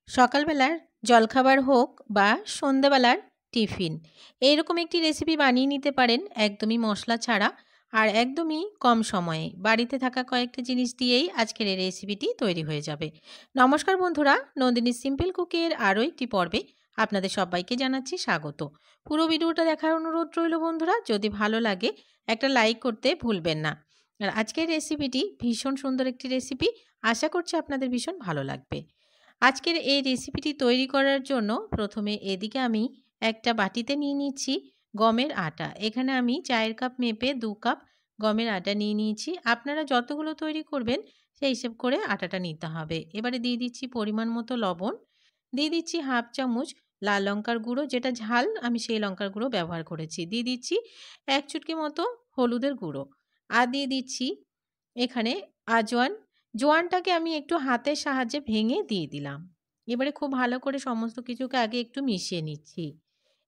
সকালবেলার জলখাবার হোক বা সন্ধ্যাবেলার টিফিন, এইরকম একটি রেসিপি বানিয়ে নিতে পারেন একদমই মশলা ছাড়া আর একদমই কম সময়ে। বাড়িতে থাকা কয়েকটা জিনিস দিয়েই আজকের এই রেসিপিটি তৈরি হয়ে যাবে। নমস্কার বন্ধুরা, নন্দিনী সিম্পল কুকের আরও একটি পর্বে আপনাদের সবাইকে জানাচ্ছি স্বাগত। পুরো ভিডিওটা দেখার অনুরোধ রইল বন্ধুরা, যদি ভালো লাগে একটা লাইক করতে ভুলবেন না। আর আজকের রেসিপিটি ভীষণ সুন্দর একটি রেসিপি, আশা করছি আপনাদের ভীষণ ভালো লাগবে। আজকের এই রেসিপিটি তৈরি করার জন্য প্রথমে এদিকে আমি একটা বাটিতে নিয়ে নিচ্ছি গমের আটা। এখানে আমি চায়ের কাপ মেপে 2 কাপ গমের আটা নিয়ে নিয়েছি। আপনারা যতগুলো তৈরি করবেন সেই হিসেব করে আটাটা নিতে হবে। এবারে দিয়ে দিচ্ছি পরিমাণ মতো লবণ, দিয়ে দিচ্ছি হাফ চামচ লাল লঙ্কার গুঁড়ো, যেটা ঝাল আমি সেই লঙ্কার গুঁড়ো ব্যবহার করেছি। দিয়ে দিচ্ছি 1 চুটকি মতো হলুদের গুঁড়ো, আর দিয়ে দিচ্ছি এখানে আজওয়ান। জোয়ানটাকে আমি একটু হাতের সাহায্যে ভেঙে দিয়ে দিলাম। এবারে খুব ভালো করে সমস্ত কিছুকে আগে একটু মিশিয়ে নিচ্ছি।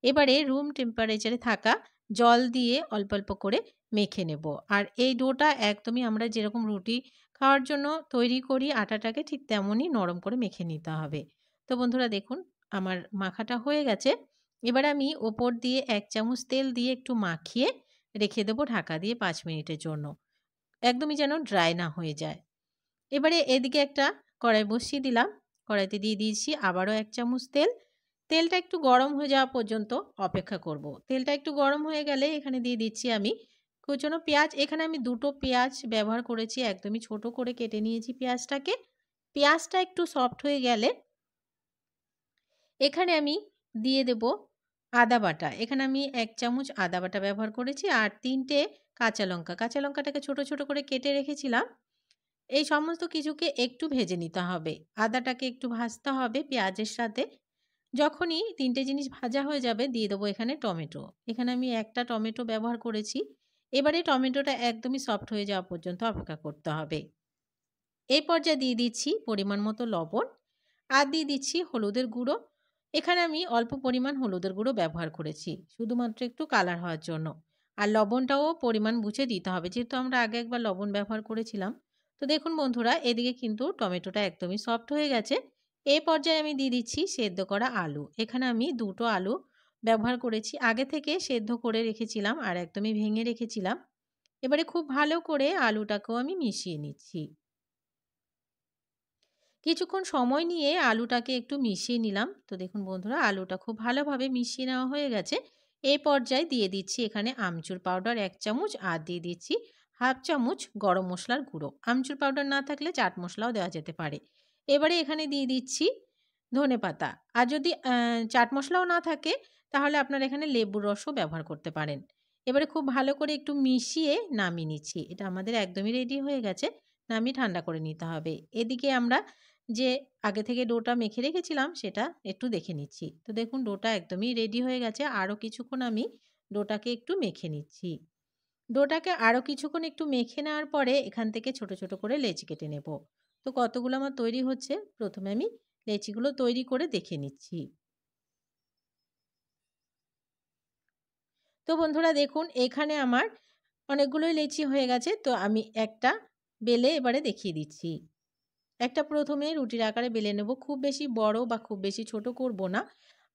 এবারে রুম টেম্পারেচারে থাকা জল দিয়ে অল্প অল্প করে মেখে নেব। আর এই ডোটা একদমই আমরা যেরকম রুটি খাওয়ার জন্য তৈরি করি আটাটাকে, ঠিক তেমনই নরম করে মেখে নিতে হবে। তো বন্ধুরা দেখুন, আমার মাখাটা হয়ে গেছে। এবার আমি ওপর দিয়ে 1 চামচ তেল দিয়ে একটু মাখিয়ে রেখে দেবো ঢাকা দিয়ে 5 মিনিটের জন্য। একদমই যেন ড্রাই না হয়ে যায়। এবারে এদিকে একটা কড়াই বসিয়ে দিলাম। কড়াইতে দিয়ে দিয়েছি আবারও 1 চামচ তেল। তেলটা একটু গরম হয়ে যাওয়া পর্যন্ত অপেক্ষা করব। তেলটা একটু গরম হয়ে গেলে এখানে দিয়ে দিচ্ছি আমি কুচনো পেঁয়াজ। এখানে আমি 2 টো পেঁয়াজ ব্যবহার করেছি। একদমই ছোট করে কেটে নিয়েছি পেঁয়াজটাকে। পেঁয়াজটা একটু সফট হয়ে গেলে এখানে আমি দিয়ে দেব আদা বাটা। এখানে আমি 1 চামচ আদা বাটা ব্যবহার করেছি আর 3 টে কাঁচা লঙ্কা। কাঁচা লঙ্কাটাকে ছোট ছোট করে কেটে রেখেছিলাম। এই সমস্ত কিছুকে একটু ভেজে নিতে হবে। আদাটাকে একটু ভাজতে হবে পেঁয়াজের সাথে। যখনই ৩ টে জিনিস ভাজা হয়ে যাবে দিয়ে দেবো এখানে টমেটো। এখানে আমি ১ টা টমেটো ব্যবহার করেছি। এবারে টমেটোটা একদমই সফট হয়ে যাওয়া পর্যন্ত অপেক্ষা করতে হবে। এই পর্যায়ে দিয়ে দিচ্ছি পরিমাণ মতো লবণ, আর দিয়ে দিচ্ছি হলুদের গুঁড়ো। এখানে আমি অল্প পরিমাণ হলুদের গুঁড়ো ব্যবহার করেছি, শুধুমাত্র একটু কালার হওয়ার জন্য। আর লবণটাও পরিমাণ বুঝে দিতে হবে, যেহেতু আমরা আগে একবার লবণ ব্যবহার করেছিলাম। তো দেখুন বন্ধুরা, এদিকে কিন্তু টমেটোটা একদমই সফট হয়ে গেছে। এই পর্যায়ে আমি দিয়ে দিচ্ছি সেদ্ধ করা আলু। এখানে আমি 2 টো আলু ব্যবহার করেছি। আগে থেকে সেদ্ধ করে রেখেছিলাম আর একদমই ভেঙে রেখেছিলাম। এবারে খুব ভালো করে আলুটাকেও আমি মিশিয়ে নিচ্ছি। কিছুক্ষণ সময় নিয়ে আলুটাকে একটু মিশিয়ে নিলাম। তো দেখুন বন্ধুরা, আলুটা খুব ভালোভাবে মিশিয়ে নেওয়া হয়ে গেছে। এই পর্যায়ে দিয়ে দিচ্ছি এখানে আমচুর পাউডার 1 চামচ, আর দিয়ে দিচ্ছি হাফ চামচ গরম মশলার গুঁড়ো। আমচুর পাউডার না থাকলে চাট মশলাও দেওয়া যেতে পারে। এবারে এখানে দিয়ে দিচ্ছি ধনেপাতা। আর যদি চাট মশলাও না থাকে তাহলে আপনারা এখানে লেবুর রসও ব্যবহার করতে পারেন। এবারে খুব ভালো করে একটু মিশিয়ে নামিয়ে নিচ্ছি। এটা আমাদের একদমই রেডি হয়ে গেছে। নামিয়ে ঠান্ডা করে নিতে হবে। এদিকে আমরা যে আগে থেকে ডোটা মেখে রেখেছিলাম সেটা একটু দেখে নিচ্ছি। তো দেখুন ডোটা একদমই রেডি হয়ে গেছে। আরও কিছুক্ষণ আমি ডোটাকে একটু মেখে নিচ্ছি। ডোটাকে আরও কিছুক্ষণ একটু মেখে নেওয়ার পরে এখান থেকে ছোট ছোট করে লেচি কেটে নেব। তো কতগুলো আমার তৈরি হচ্ছে, প্রথমে আমি লেচিগুলো তৈরি করে দেখে নিচ্ছি। তো বন্ধুরা দেখুন, এখানে আমার অনেকগুলোই লেচি হয়ে গেছে। তো আমি একটা বেলে এবারে দেখিয়ে দিচ্ছি। একটা প্রথমে রুটির আকারে বেলে নেব। খুব বেশি বড় বা খুব বেশি ছোট করব না।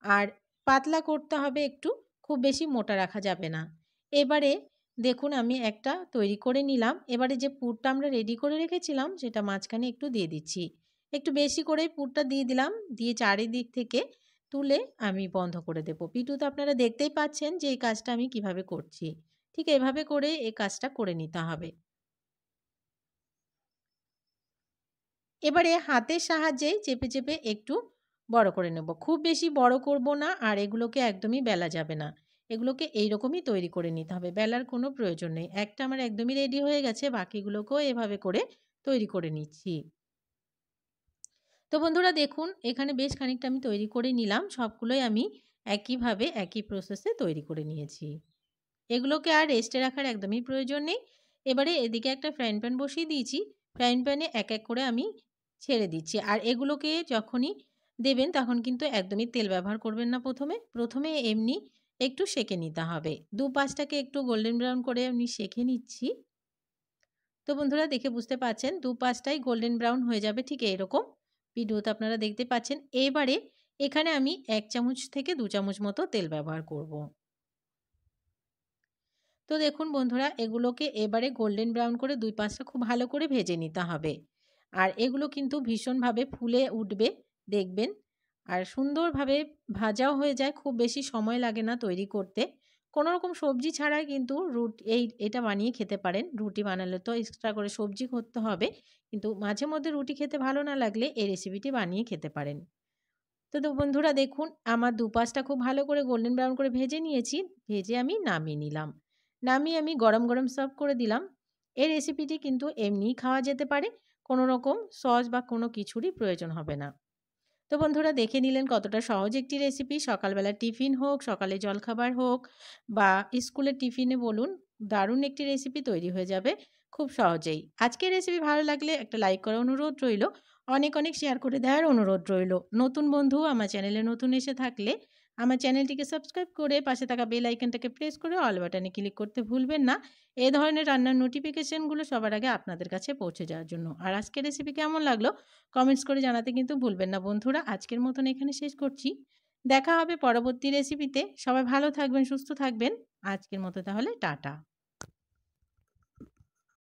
আর পাতলা করতে হবে একটু, খুব বেশি মোটা রাখা যাবে না। এবারে দেখুন আমি একটা তৈরি করে নিলাম। এবারে যে পুরটা আমরা রেডি করে রেখেছিলাম সেটা মাঝখানে একটু দিয়ে দিচ্ছি। একটু বেশি করেই পুরটা দিয়ে দিলাম। দিয়ে চারিদিক থেকে তুলে আমি বন্ধ করে দেব। পিঠুতে আপনারা দেখতেই পাচ্ছেন যে এই কাজটা আমি কিভাবে করছি। ঠিক এভাবে করে এই কাজটা করে নিতে হবে। এবারে হাতের সাহায্যে চেপে চেপে একটু বড় করে নেব। খুব বেশি বড় করব না, আর এগুলোকে একদমই বেলা যাবে না। এগুলোকে এইরকমই তৈরি করে নিতে হবে। বেলার কোনো প্রয়োজন নেই। একটা আমার একদমই রেডি হয়ে গেছে, বাকিগুলোকেও এভাবে করে তৈরি করে নিচ্ছি। তো বন্ধুরা দেখুন, এখানে বেশ খানিকটা আমি তৈরি করে নিলাম। সবগুলোই আমি একইভাবে একই প্রসেসে তৈরি করে নিয়েছি। এগুলোকে আর রেস্টে রাখার একদমই প্রয়োজন নেই। এবারে এদিকে একটা ফ্রাইং প্যান বসিয়ে দিয়েছি। ফ্রাইং প্যানে এক এক করে আমি ছেড়ে দিচ্ছি। আর এগুলোকে যখনই দেবেন তখন কিন্তু একদমই তেল ব্যবহার করবেন না প্রথমে। প্রথমে এমনি একটু সেঁকে নিতে হবে। দুপাশটাকে একটু গোল্ডেন ব্রাউন করে আমি সেঁকে নিচ্ছি। তো বন্ধুরা দেখে বুঝতে পারছেন দুপাশটাই গোল্ডেন ব্রাউন হয়ে যাবে ঠিক এইরকম। ভিডিওতে আপনারা দেখতে পাচ্ছেন। এবারে এখানে আমি ১ চামচ থেকে ২ চামচ মতো তেল ব্যবহার করব। তো দেখুন বন্ধুরা, এগুলোকে এবারে গোল্ডেন ব্রাউন করে ২ পাশটা খুব ভালো করে ভেজে নিতে হবে। আর এগুলো কিন্তু ভীষণভাবে ফুলে উঠবে দেখবেন। আর সুন্দরভাবে ভাজাও হয়ে যায়, খুব বেশি সময় লাগে না তৈরি করতে। কোনো রকম সবজি ছাড়াই কিন্তু এটা বানিয়ে খেতে পারেন। রুটি বানালে তো এক্সট্রা করে সবজি করতে হবে। কিন্তু মাঝে মধ্যে রুটি খেতে ভালো না লাগলে এই রেসিপিটি বানিয়ে খেতে পারেন। তো বন্ধুরা দেখুন, আমার দুপাশটা খুব ভালো করে গোল্ডেন ব্রাউন করে ভেজে নিয়েছি। ভেজে আমি নামিয়ে নিলাম। নামিয়ে আমি গরম, গরম সার্ভ করে দিলাম। এই রেসিপিটি কিন্তু এমনিই খাওয়া যেতে পারে। কোনো রকম সস বা কোনো কিছুরই প্রয়োজন হবে না। তো বন্ধুরা দেখে নিলেন কতটা সহজ একটি রেসিপি। সকালবেলা টিফিন হোক, সকালে জলখাবার হোক বা স্কুলের টিফিনে বলুন, দারুণ একটি রেসিপি তৈরি হয়ে যাবে খুব সহজেই। আজকের রেসিপি ভালো লাগলে একটা লাইক করার অনুরোধ রইল। অনেক, অনেক শেয়ার করে দেওয়ার অনুরোধ রইল। নতুন বন্ধু আমার চ্যানেলে নতুন এসে থাকলে আমার চ্যানেলটিকে সাবস্ক্রাইব করে পাশে থাকা বেল আইকনটাকে প্রেস করে অল বাটনে ক্লিক করতে ভুলবেন না। এ ধরনের রান্নার নোটিফিকেশনগুলো সবার আগে আপনাদের কাছে পৌঁছে যাওয়ার জন্য। আর আজকের রেসিপি কেমন লাগলো কমেন্টস করে জানাতে কিন্তু ভুলবেন না বন্ধুরা। আজকের মতন এখানে শেষ করছি। দেখা হবে পরবর্তী রেসিপিতে। সবাই ভালো থাকবেন, সুস্থ থাকবেন। আজকের মতো তাহলে টাটা।